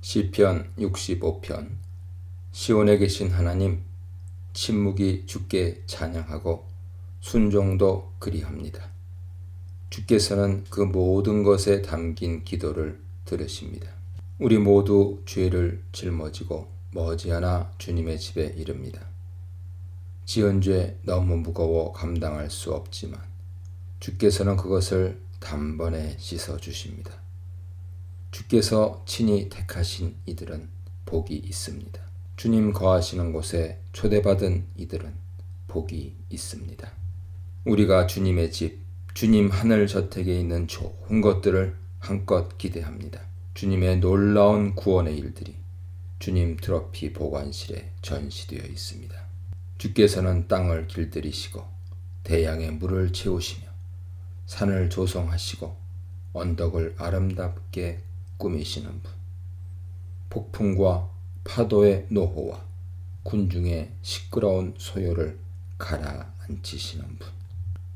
시편 65편. 시온에 계신 하나님, 침묵이 주께 찬양하고 순종도 그리합니다. 주께서는 그 모든 것에 담긴 기도를 들으십니다. 우리 모두 죄를 짊어지고 머지않아 주님의 집에 이릅니다. 지은 죄 너무 무거워 감당할 수 없지만 주께서는 그것을 단번에 씻어주십니다. 주께서 친히 택하신 이들은 복이 있습니다. 주님 거하시는 곳에 초대받은 이들은 복이 있습니다. 우리가 주님의 집, 주님 하늘 저택에 있는 좋은 것들을 한껏 기대합니다. 주님의 놀라운 구원의 일들이 주님 트로피 보관실에 전시되어 있습니다. 주께서는 땅을 길들이시고 대양의 물을 채우시며 산을 조성하시고 언덕을 아름답게 꾸미시는 분, 폭풍과 파도의 노호와 군중의 시끄러운 소요를 가라앉히시는 분,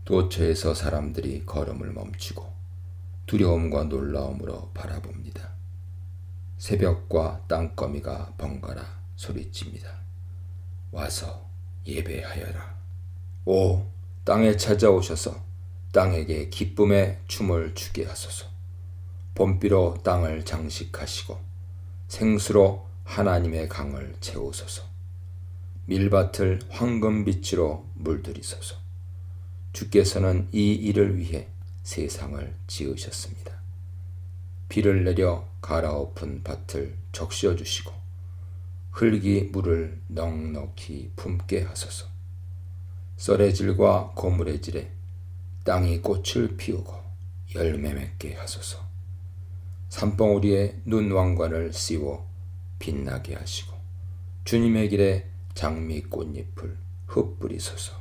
도처에서 사람들이 걸음을 멈추고 두려움과 놀라움으로 바라봅니다. 새벽과 땅거미가 번갈아 소리칩니다. 와서 예배하여라. 오, 땅에 찾아오셔서 땅에게 기쁨의 춤을 추게 하소서. 봄비로 땅을 장식하시고 생수로 하나님의 강을 채우소서. 밀밭을 황금빛으로 물들이소서. 주께서는 이 일을 위해 세상을 지으셨습니다. 비를 내려 갈아엎은 밭을 적셔주시고 흙이 물을 넉넉히 품게 하소서. 썰의 질과 고물의 질에 땅이 꽃을 피우고 열매 맺게 하소서. 산봉우리에 눈왕관을 씌워 빛나게 하시고 주님의 길에 장미 꽃잎을 흩뿌리소서.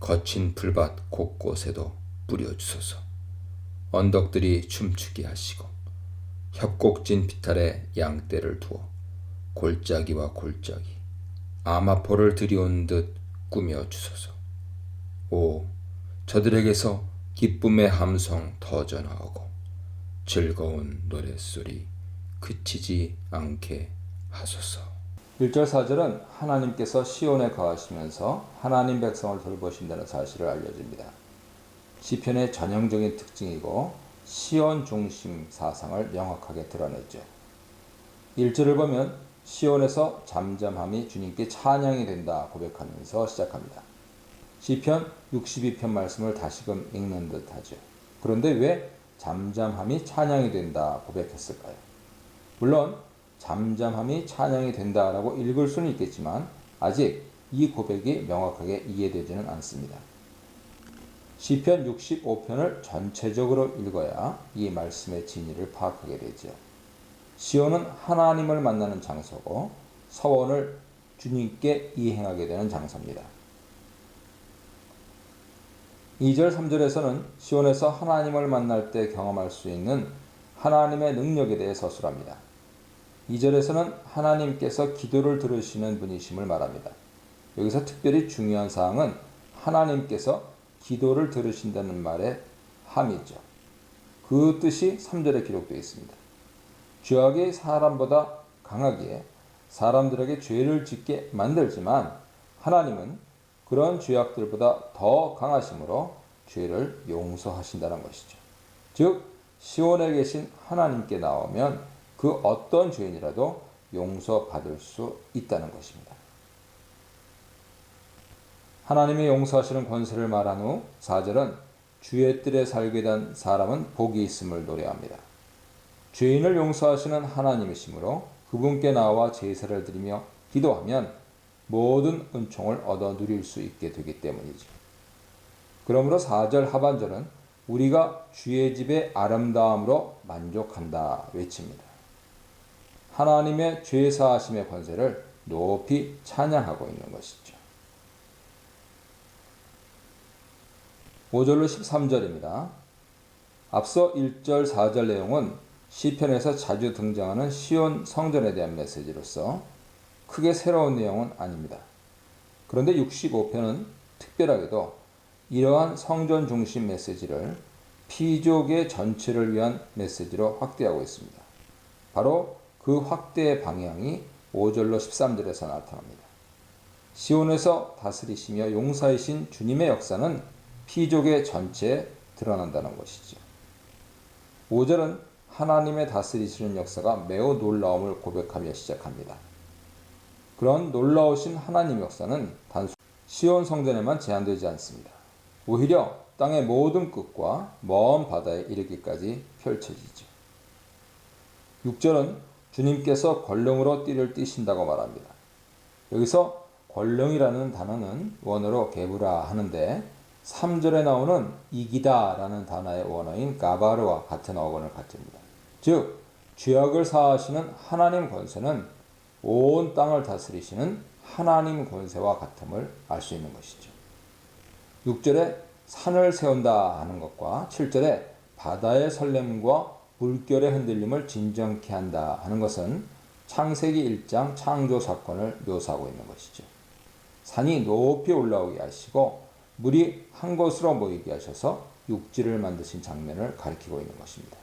거친 풀밭 곳곳에도 뿌려주소서. 언덕들이 춤추게 하시고 협곡진 비탈에 양떼를 두어 골짜기와 골짜기 아마포를 들이온 듯 꾸며주소서. 오, 저들에게서 기쁨의 함성 터져나오고 즐거운 노랫소리 그치지 않게 하소서. 1절 4절은 하나님께서 시온에 거하시면서 하나님 백성을 돌보신다는 사실을 알려줍니다. 시편의 전형적인 특징이고 시온 중심 사상을 명확하게 드러냈죠. 1절을 보면 시온에서 잠잠함이 주님께 찬양이 된다 고백하면서 시작합니다. 시편 62편 말씀을 다시금 읽는 듯하죠. 그런데 왜 잠잠함이 찬양이 된다 고백했을까요? 물론 잠잠함이 찬양이 된다라고 읽을 수는 있겠지만 아직 이 고백이 명확하게 이해되지는 않습니다. 시편 65편을 전체적으로 읽어야 이 말씀의 진리를 파악하게 되죠. 시온은 하나님을 만나는 장소고 서원을 주님께 이행하게 되는 장소입니다. 2절 3절에서는 시온에서 하나님을 만날 때 경험할 수 있는 하나님의 능력에 대해 서술합니다. 2절에서는 하나님께서 기도를 들으시는 분이심을 말합니다. 여기서 특별히 중요한 사항은 하나님께서 기도를 들으신다는 말의 함이죠. 그 뜻이 3절에 기록되어 있습니다. 죄악이 사람보다 강하기에 사람들에게 죄를 짓게 만들지만 하나님은 그런 죄악들보다 더 강하심으로 죄를 용서하신다는 것이죠. 즉 시온에 계신 하나님께 나오면 그 어떤 죄인이라도 용서받을 수 있다는 것입니다. 하나님의 용서하시는 권세를 말한 후 4절은 주의 뜰에 살게 된 사람은 복이 있음을 노래합니다. 죄인을 용서하시는 하나님이시므로 그분께 나와 제사를 드리며 기도하면 모든 은총을 얻어 누릴 수 있게 되기 때문이죠. 그러므로 4절 하반절은 우리가 주의 집의 아름다움으로 만족한다 외칩니다. 하나님의 죄 사하심의 권세를 높이 찬양하고 있는 것이죠. 5절로 13절입니다. 앞서 1절 4절 내용은 시편에서 자주 등장하는 시온 성전에 대한 메시지로서 크게 새로운 내용은 아닙니다. 그런데 65편은 특별하게도 이러한 성전 중심 메시지를 피족의 전체를 위한 메시지로 확대하고 있습니다. 바로 그 확대의 방향이 5절로 13절에서 나타납니다. 시온에서 다스리시며 용사이신 주님의 역사는 피족의 전체에 드러난다는 것이죠. 5절은 하나님의 다스리시는 역사가 매우 놀라움을 고백하며 시작합니다. 그런 놀라우신 하나님 역사는 단순히 시온 성전에만 제한되지 않습니다. 오히려 땅의 모든 끝과 먼 바다에 이르기까지 펼쳐지죠. 6절은 주님께서 권능으로 띠를 띠신다고 말합니다. 여기서 권능이라는 단어는 원어로 게브라 하는데 3절에 나오는 이기다 라는 단어의 원어인 가바르와 같은 어원을 가집니다. 즉 죄악을 사하시는 하나님 권세는 온 땅을 다스리시는 하나님 권세와 같음을 알 수 있는 것이죠. 6절에 산을 세운다 하는 것과 7절에 바다의 설렘과 물결의 흔들림을 진정케 한다 하는 것은 창세기 1장 창조 사건을 묘사하고 있는 것이죠. 산이 높이 올라오게 하시고 물이 한 곳으로 모이게 하셔서 육지를 만드신 장면을 가리키고 있는 것입니다.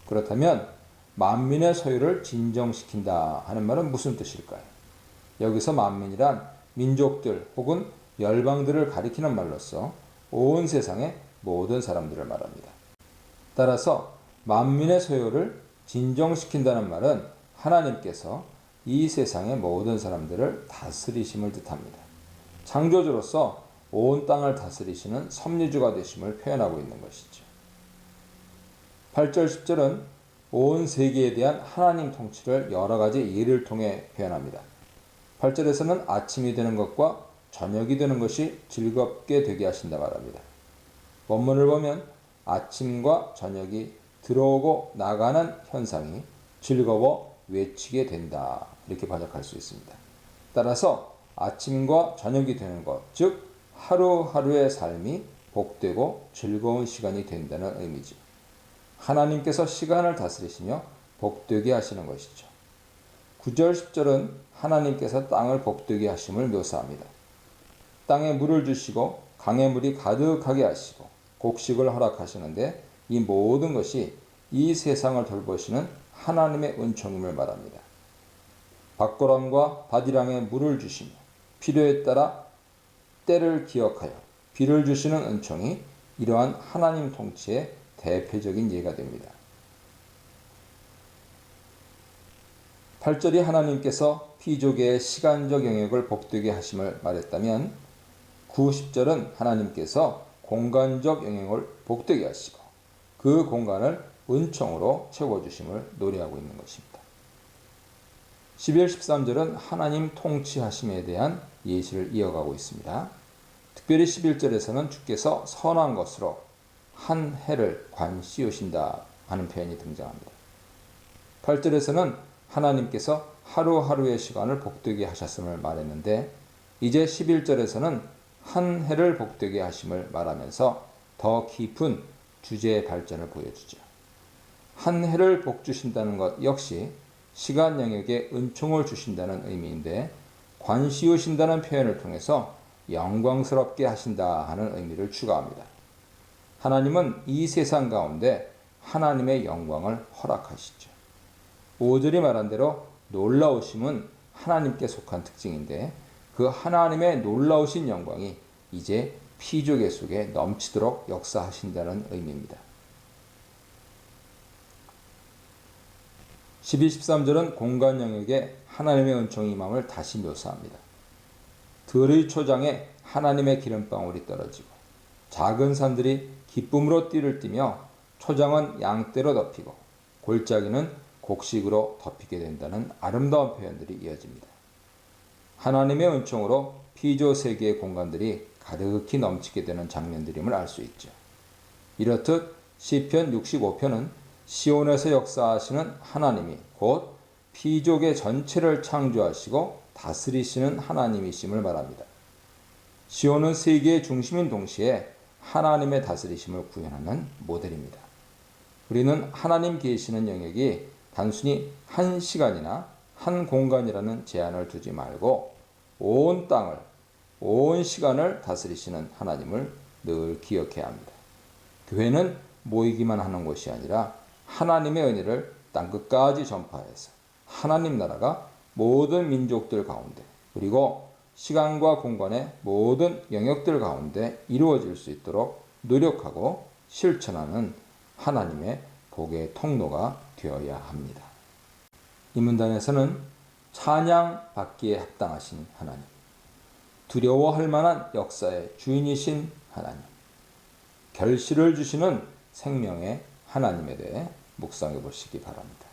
그렇다면 만민의 소유를 진정시킨다 하는 말은 무슨 뜻일까요? 여기서 만민이란 민족들 혹은 열방들을 가리키는 말로서 온 세상의 모든 사람들을 말합니다. 따라서 만민의 소유를 진정시킨다는 말은 하나님께서 이 세상의 모든 사람들을 다스리심을 뜻합니다. 창조주로서 온 땅을 다스리시는 섭리주가 되심을 표현하고 있는 것이죠. 8절 10절은 온 세계에 대한 하나님 통치를 여러 가지 예를 통해 표현합니다. 8절에서는 아침이 되는 것과 저녁이 되는 것이 즐겁게 되게 하신다 말합니다. 원문을 보면 아침과 저녁이 들어오고 나가는 현상이 즐거워 외치게 된다 이렇게 번역할 수 있습니다. 따라서 아침과 저녁이 되는 것, 즉 하루하루의 삶이 복되고 즐거운 시간이 된다는 의미죠. 하나님께서 시간을 다스리시며 복되게 하시는 것이죠. 9절 10절은 하나님께서 땅을 복되게 하심을 묘사합니다. 땅에 물을 주시고 강에 물이 가득하게 하시고 곡식을 허락하시는데 이 모든 것이 이 세상을 돌보시는 하나님의 은총임을 말합니다. 밭고랑과 밭이랑에 물을 주시며 필요에 따라 때를 기억하여 비를 주시는 은총이 이러한 하나님 통치의 대표적인 예가 됩니다. 8절이 하나님께서 피조계의 시간적 영역을 복되게 하심을 말했다면 9, 10절은 하나님께서 공간적 영역을 복되게 하시고 그 공간을 은총으로 채워주심을 노래하고 있는 것입니다. 11, 13절은 하나님 통치하심에 대한 예시를 이어가고 있습니다. 특별히 11절에서는 주께서 선한 것으로 한 해를 관 씌우신다 하는 표현이 등장합니다. 8절에서는 하나님께서 하루하루의 시간을 복되게 하셨음을 말했는데 이제 11절에서는 한 해를 복되게 하심을 말하면서 더 깊은 주제의 발전을 보여주죠. 한 해를 복주신다는 것 역시 시간 영역에 은총을 주신다는 의미인데 관 씌우신다는 표현을 통해서 영광스럽게 하신다 하는 의미를 추가합니다. 하나님은 이 세상 가운데 하나님의 영광을 허락하시죠. 5절이 말한 대로 놀라우심은 하나님께 속한 특징인데 그 하나님의 놀라우신 영광이 이제 피조계 속에 넘치도록 역사하신다는 의미입니다. 12, 13절은 공간 영역에 하나님의 은총이 임함을 다시 묘사합니다. 들의 초장에 하나님의 기름방울이 떨어지고 작은 산들이 기쁨으로 띠를 띠며 초장은 양떼로 덮이고 골짜기는 곡식으로 덮이게 된다는 아름다운 표현들이 이어집니다. 하나님의 은총으로 피조 세계의 공간들이 가득히 넘치게 되는 장면들임을 알 수 있죠. 이렇듯 시편 65편은 시온에서 역사하시는 하나님이 곧 피조계 전체를 창조하시고 다스리시는 하나님이심을 말합니다. 시온은 세계의 중심인 동시에 하나님의 다스리심을 구현하는 모델입니다. 우리는 하나님 계시는 영역이 단순히 한 시간이나 한 공간이라는 제한을 두지 말고 온 땅을, 온 시간을 다스리시는 하나님을 늘 기억해야 합니다. 교회는 모이기만 하는 곳이 아니라 하나님의 은혜를 땅끝까지 전파해서 하나님 나라가 모든 민족들 가운데 그리고 시간과 공간의 모든 영역들 가운데 이루어질 수 있도록 노력하고 실천하는 하나님의 복의 통로가 되어야 합니다. 이 문단에서는 찬양받기에 합당하신 하나님, 두려워할 만한 역사의 주인이신 하나님, 결실을 주시는 생명의 하나님에 대해 묵상해 보시기 바랍니다.